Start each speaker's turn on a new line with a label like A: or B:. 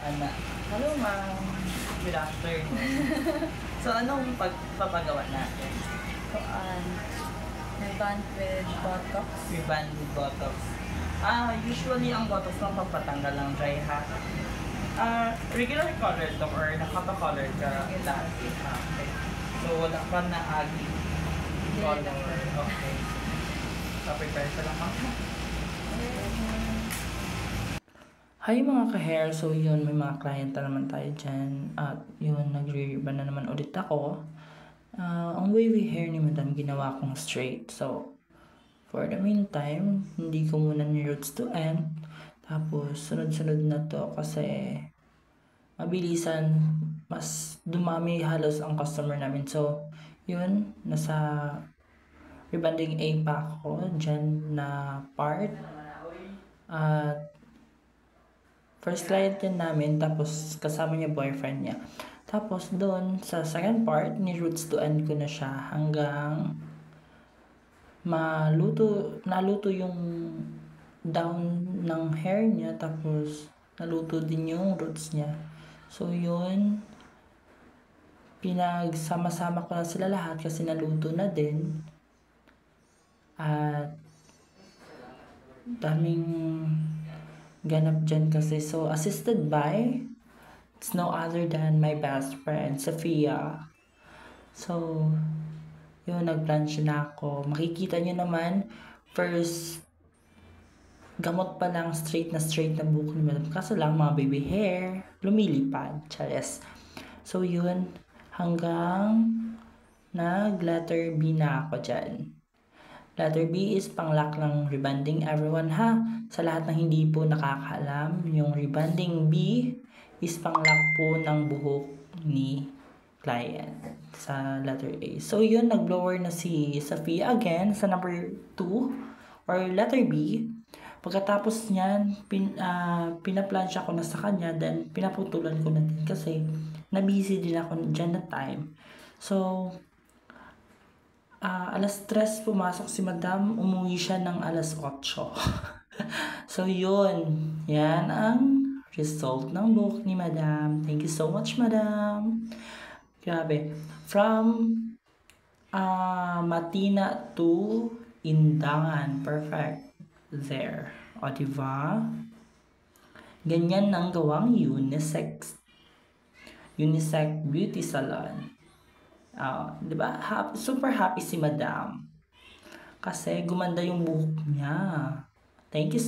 A: Ana. Hello, ma'am. Good afternoon. So, anong pagpapagawa natin?
B: So, rebond with Botox.
A: Rebond with Botox. Usually, ang Botox lang pagpatanggal ng dry hat. Regular color to or nakapa-color ka dati. Okay. So, wala pa na agi color. Okay. Pa-prepare ka lang ako. Hi mga ka-hair! So yun, may mga client na naman tayo dyan. At yun, nagre-ribbon na naman ulit ako. Ang wavy hair ni Madam ginawa kong straight. So, for the meantime, hindi ko muna ni roots to end. Tapos, sunod-sunod na to kasi mabilisan, mas dumami halos ang customer namin. So, yun, nasa rebonding A pa ako dyan na part. At first client din namin, tapos kasama niya boyfriend niya. Tapos doon sa second part, ni roots to end ko na siya hanggang naluto yung down ng hair niya, tapos naluto din yung roots niya. So yun, pinagsama-sama ko na sila lahat kasi naluto na din. At daming ganap dyan kasi. So, assisted by, it's no other than my best friend, Sophia. So, yun, nag-planch na ako. Makikita nyo naman, first, gamot pa lang, straight na buhok ni Madam. Kaso lang, mga baby hair, lumilipad. Chares. So, yun, hanggang nag-letter B na ako dyan. Letter B is pang-lock ng rebonding, everyone ha. Sa lahat ng hindi po nakakaalam, yung rebonding B is pang-lock po ng buhok ni client sa letter A. So yun, nag-blower na si Sophia again sa number 2 or letter B. Pagkatapos niyan, pinaplansya ko na sa kanya, then pinaputulan ko na din kasi na-busy din ako dyan na time. So, alas 3 pumasok si Madam, umuwi siya ng alas 8. So yun, yan ang result ng buhok ni Madam. Thank you so much, Madam. Grabe. From Matina to Indangan. Perfect. There. O, diba? Ganyan ang gawang unisex beauty salon. Diba? Super happy si Madam kasi gumanda yung buhok niya. Thank you so